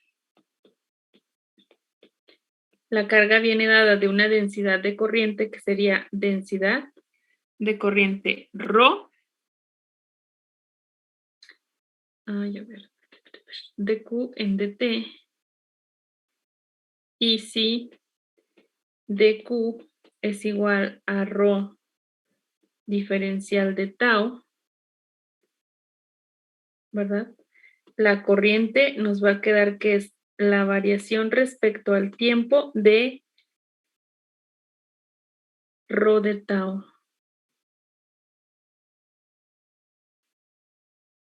de una densidad de corriente que sería densidad de corriente ρ. dQ en dt. Y si dQ es igual a ρ diferencial de tau, ¿verdad? La corriente nos va a quedar que es la variación respecto al tiempo de ρ de tau.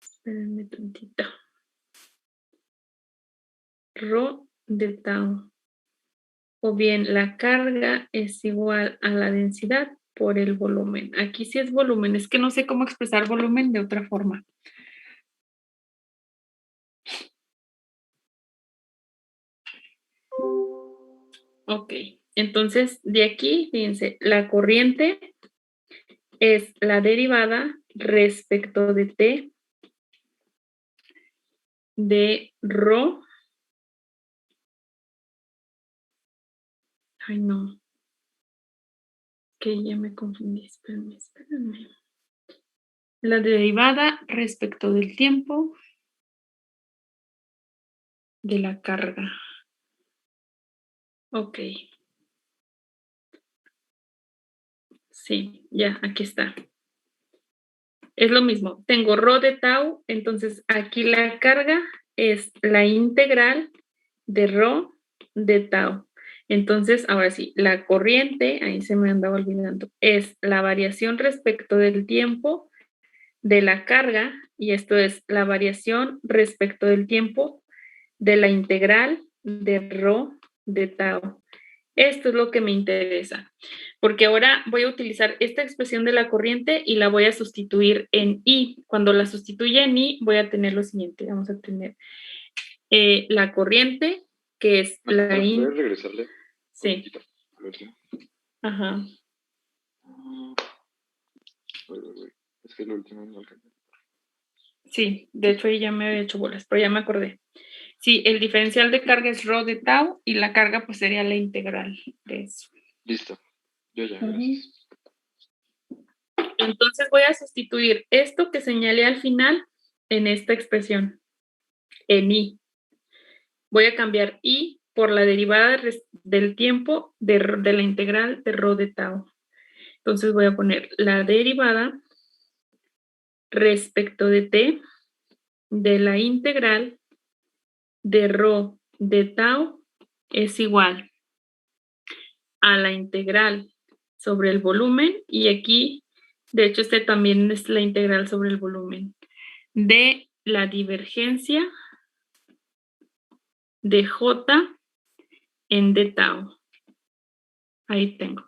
Espérenme tantito. Ρ de tau. O bien la carga es igual a la densidad por el volumen. Aquí sí es volumen, es que no sé cómo expresar volumen de otra forma. Ok, entonces de aquí, fíjense, la corriente es la derivada respecto de t de ρ. Ay, no. Que ya me confundí, espérenme. La derivada respecto del tiempo de la carga. Ok. Sí, ya, aquí está. Es lo mismo. Tengo ρ de tau, entonces aquí la carga es la integral de ρ de tau. Entonces, ahora sí, la corriente, ahí se me andaba olvidando, es la variación respecto del tiempo de la carga, y esto es la variación respecto del tiempo de la integral de ρ de tau. Esto es lo que me interesa, porque ahora voy a utilizar esta expresión de la corriente y la voy a sustituir en I. Cuando la sustituya en I, voy a tener lo siguiente. Vamos a tener la corriente, que es la I. ¿Puedes regresarle? Sí. Ajá. Es que lo último no alcanza. Sí, de hecho ya me había hecho bolas, pero ya me acordé. Sí, el diferencial de carga es ρ de tau y la carga pues sería la integral de eso. Listo. Yo ya, gracias. Entonces voy a sustituir esto que señalé al final en esta expresión, en I. Voy a cambiar I por la derivada del tiempo de la integral de ρ de tau. Entonces voy a poner la derivada respecto de t de la integral de ρ de tau es igual a la integral sobre el volumen, y aquí, de hecho, este también es la integral sobre el volumen de la divergencia de J en d tau. Ahí tengo.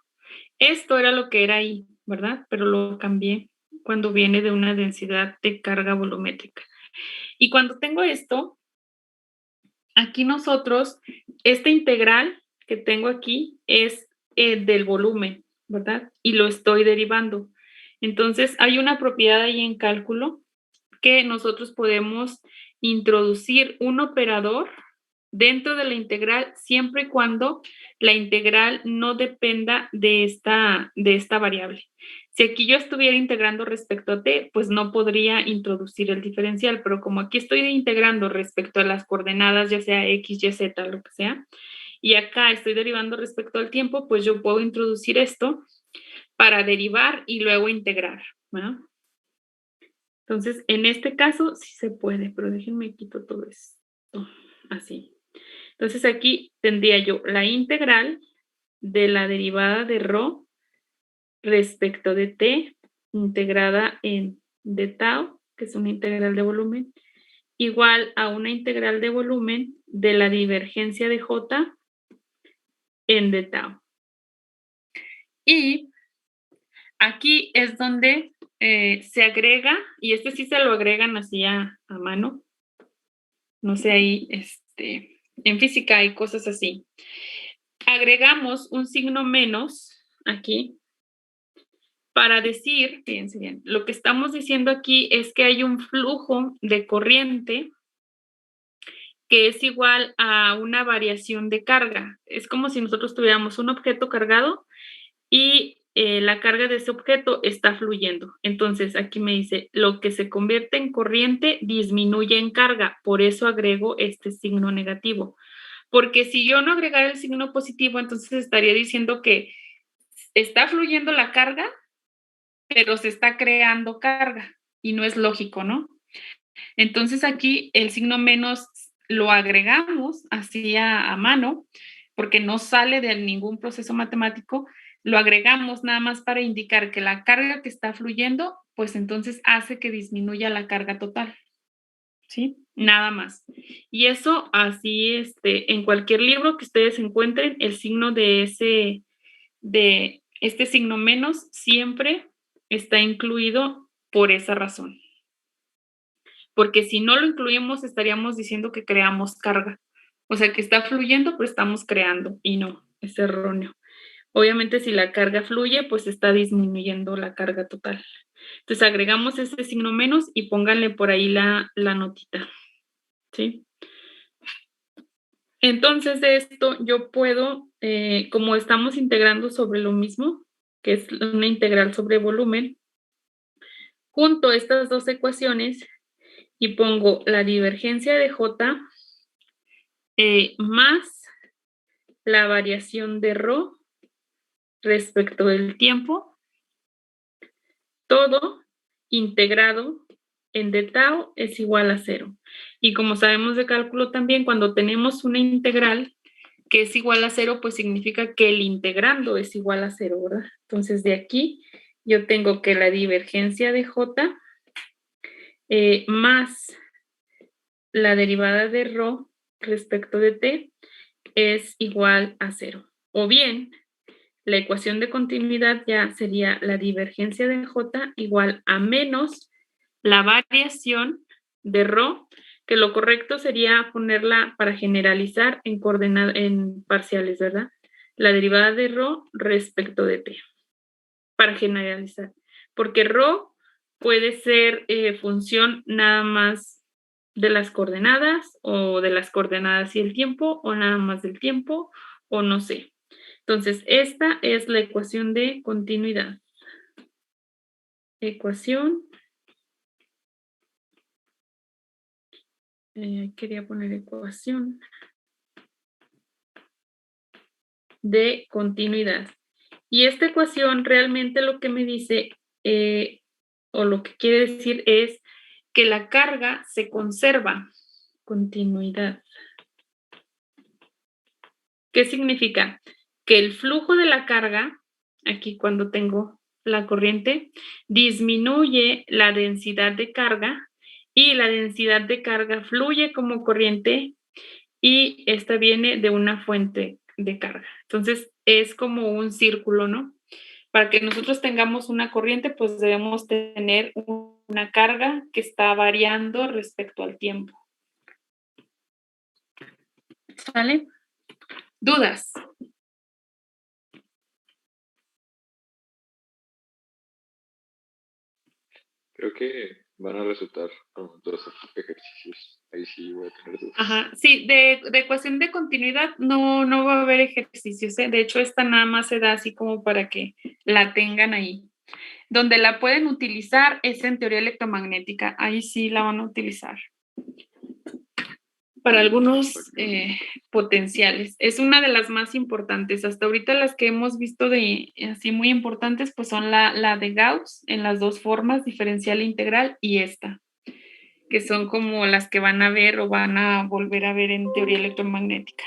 Esto era lo que era ahí, ¿verdad? Pero lo cambié cuando viene de una densidad de carga volumétrica. Y cuando tengo esto, aquí nosotros, esta integral que tengo aquí es del volumen, ¿verdad? Y lo estoy derivando. Entonces, hay una propiedad ahí en cálculo que nosotros podemos introducir un operador dentro de la integral siempre y cuando la integral no dependa de esta variable. Si aquí yo estuviera integrando respecto a t, pues no podría introducir el diferencial, pero como aquí estoy integrando respecto a las coordenadas, ya sea x, y, z, lo que sea, y acá estoy derivando respecto al tiempo, pues yo puedo introducir esto para derivar y luego integrar, ¿verdad? Entonces, en este caso sí se puede, pero déjenme quito todo esto, así. Entonces aquí tendría yo la integral de la derivada de ρ respecto de t, integrada en d tau, que es una integral de volumen, igual a una integral de volumen de la divergencia de j en d tau. Y aquí es donde se agrega, y este sí se lo agregan así a mano, no sé, ahí en física hay cosas así. Agregamos un signo menos aquí para decir, fíjense bien, lo que estamos diciendo aquí es que hay un flujo de corriente que es igual a una variación de carga. Es como si nosotros tuviéramos un objeto cargado y la carga de ese objeto está fluyendo. Entonces, aquí me dice, lo que se convierte en corriente disminuye en carga, por eso agrego este signo negativo. Porque si yo no agregara el signo positivo, entonces estaría diciendo que está fluyendo la carga, pero se está creando carga, y no es lógico, ¿no? Entonces aquí el signo menos lo agregamos así a mano, porque no sale de ningún proceso matemático, lo agregamos nada más para indicar que la carga que está fluyendo, pues entonces hace que disminuya la carga total, ¿sí? Nada más. Y eso así, en cualquier libro que ustedes encuentren, el signo de este signo menos siempre está incluido por esa razón. Porque si no lo incluimos, estaríamos diciendo que creamos carga. O sea, que está fluyendo, pero estamos creando, y no, es erróneo. Obviamente, si la carga fluye, pues está disminuyendo la carga total. Entonces, agregamos ese signo menos y pónganle por ahí la notita, ¿sí? Entonces, de esto yo puedo, como estamos integrando sobre lo mismo, que es una integral sobre volumen, junto estas dos ecuaciones y pongo la divergencia de J más la variación de ρ respecto del tiempo, todo integrado en d tau es igual a 0. Y como sabemos de cálculo también, cuando tenemos una integral que es igual a 0, pues significa que el integrando es igual a 0, ¿verdad? Entonces de aquí yo tengo que la divergencia de J más la derivada de ρ respecto de t es igual a 0. O bien, la ecuación de continuidad ya sería la divergencia de J igual a menos la variación de ρ, que lo correcto sería ponerla para generalizar en parciales, ¿verdad? La derivada de ρ respecto de t, para generalizar. Porque ρ puede ser función nada más de las coordenadas, o de las coordenadas y el tiempo, o nada más del tiempo, o no sé. Entonces, esta es la ecuación de continuidad. Ecuación. Quería poner ecuación de continuidad. Y esta ecuación realmente lo que me dice, o lo que quiere decir es que la carga se conserva. Continuidad. ¿Qué significa? Que el flujo de la carga aquí cuando tengo la corriente, disminuye la densidad de carga y la densidad de carga fluye como corriente y esta viene de una fuente de carga. Entonces, es como un círculo, ¿no? Para que nosotros tengamos una corriente, pues debemos tener una carga que está variando respecto al tiempo. ¿Sale? ¿Dudas? Creo que van a resultar al momento de hacer ejercicios. Ahí sí voy a tener dudas. Ajá, sí, de ecuación de continuidad no va a haber ejercicios, ¿eh? De hecho, esta nada más se da así como para que la tengan ahí. Donde la pueden utilizar es en teoría electromagnética, ahí sí la van a utilizar. Para algunos potenciales. Es una de las más importantes. Hasta ahorita las que hemos visto de así muy importantes, pues son la de Gauss en las dos formas, diferencial e integral, y esta, que son como las que van a ver o van a volver a ver en teoría electromagnética.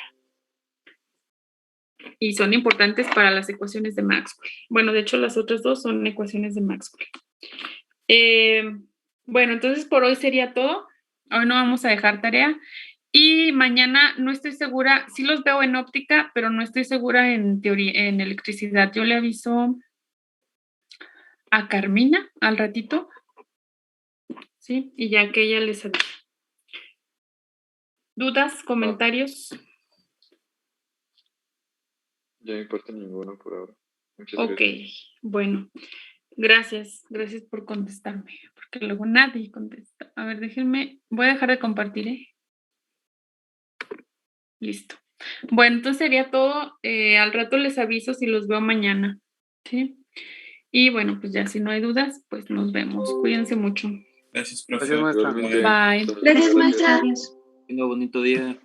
Y son importantes para las ecuaciones de Maxwell. Bueno, de hecho, las otras dos son ecuaciones de Maxwell. Bueno, entonces por hoy sería todo. Hoy no vamos a dejar tarea. Y mañana no estoy segura, sí los veo en óptica, pero no estoy segura en teoría, en electricidad. Yo le aviso a Carmina al ratito. Sí, y ya que ella les avisa. ¿Dudas, comentarios? Ya no importa ninguno por ahora. Muchas Ok, gracias. bueno. Gracias por contestarme, porque luego nadie contesta. A ver, déjenme, voy a dejar de compartir, ¿eh? Listo. Bueno, entonces sería todo. Al rato les aviso si los veo mañana, ¿sí? Y bueno, pues ya si no hay dudas, pues nos vemos. Cuídense mucho. Gracias, profe. Gracias, maestra. Muy bien. Bye. Gracias, maestra. Tenga bonito día.